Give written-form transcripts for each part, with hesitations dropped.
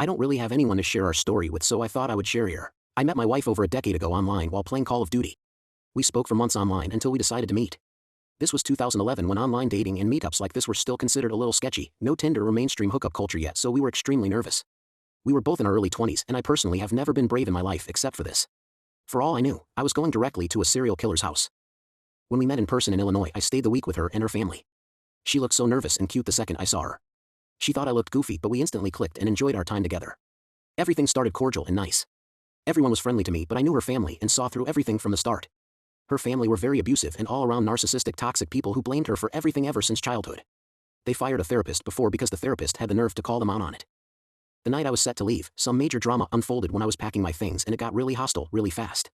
I don't really have anyone to share our story with, so I thought I would share here. I met my wife over a decade ago online while playing Call of Duty. We spoke for months online until we decided to meet. This was 2011 when online dating and meetups like this were still considered a little sketchy, no Tinder or mainstream hookup culture yet, so we were extremely nervous. We were both in our early 20s, and I personally have never been brave in my life except for this. For all I knew, I was going directly to a serial killer's house. When we met in person in Illinois, I stayed the week with her and her family. She looked so nervous and cute the second I saw her. She thought I looked goofy, but we instantly clicked and enjoyed our time together. Everything started cordial and nice. Everyone was friendly to me, but I knew her family and saw through everything from the start. Her family were very abusive and all-around narcissistic toxic people who blamed her for everything ever since childhood. They fired a therapist before because the therapist had the nerve to call them out on it. The night I was set to leave, some major drama unfolded when I was packing my things, and it got really hostile really fast.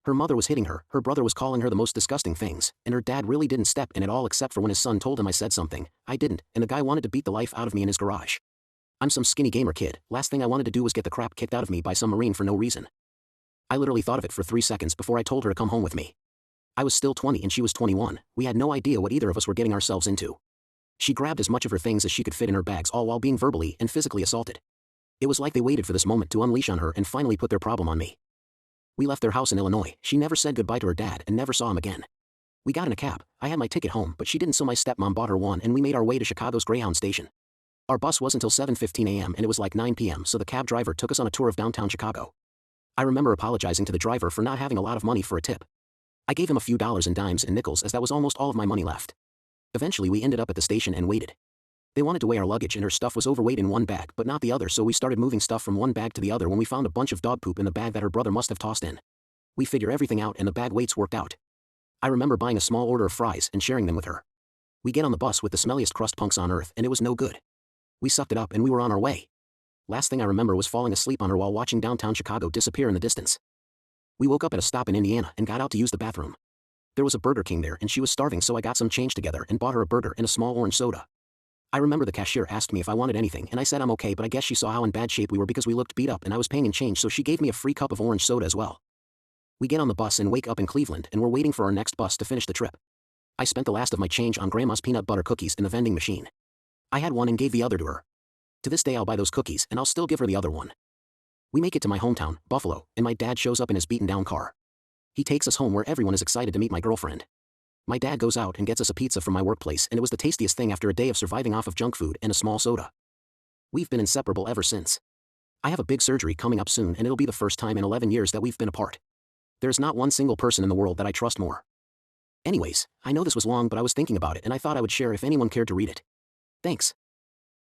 Her mother was hitting her brother was calling her the most disgusting things, and her dad really didn't step in at all except for when his son told him I said something. I didn't, and the guy wanted to beat the life out of me in his garage. I'm some skinny gamer kid, last thing I wanted to do was get the crap kicked out of me by some Marine for no reason. I literally thought of it for 3 seconds before I told her to come home with me. I was still 20 and she was 21, we had no idea what either of us were getting ourselves into. She grabbed as much of her things as she could fit in her bags, all while being verbally and physically assaulted. It was like they waited for this moment to unleash on her and finally put their problem on me. We left their house in Illinois. She never said goodbye to her dad and never saw him again. We got in a cab. I had my ticket home, but she didn't, so my stepmom bought her one, and we made our way to Chicago's Greyhound station. Our bus wasn't until 7:15 a.m. and it was like 9 p.m., so the cab driver took us on a tour of downtown Chicago. I remember apologizing to the driver for not having a lot of money for a tip. I gave him a few dollars in dimes and nickels, as that was almost all of my money left. Eventually we ended up at the station and waited. They wanted to weigh our luggage, and her stuff was overweight in one bag but not the other, so we started moving stuff from one bag to the other when we found a bunch of dog poop in the bag that her brother must have tossed in. We figure everything out and the bag weights worked out. I remember buying a small order of fries and sharing them with her. We get on the bus with the smelliest crust punks on earth, and it was no good. We sucked it up and we were on our way. Last thing I remember was falling asleep on her while watching downtown Chicago disappear in the distance. We woke up at a stop in Indiana and got out to use the bathroom. There was a Burger King there and she was starving, so I got some change together and bought her a burger and a small orange soda. I remember the cashier asked me if I wanted anything, and I said I'm okay, but I guess she saw how in bad shape we were because we looked beat up and I was paying in change, so she gave me a free cup of orange soda as well. We get on the bus and wake up in Cleveland, and we're waiting for our next bus to finish the trip. I spent the last of my change on Grandma's peanut butter cookies in the vending machine. I had one and gave the other to her. To this day I'll buy those cookies and I'll still give her the other one. We make it to my hometown, Buffalo, and my dad shows up in his beaten down car. He takes us home where everyone is excited to meet my girlfriend. My dad goes out and gets us a pizza from my workplace, and it was the tastiest thing after a day of surviving off of junk food and a small soda. We've been inseparable ever since. I have a big surgery coming up soon, and it'll be the first time in 11 years that we've been apart. There's not one single person in the world that I trust more. Anyways, I know this was long, but I was thinking about it and I thought I would share if anyone cared to read it. Thanks.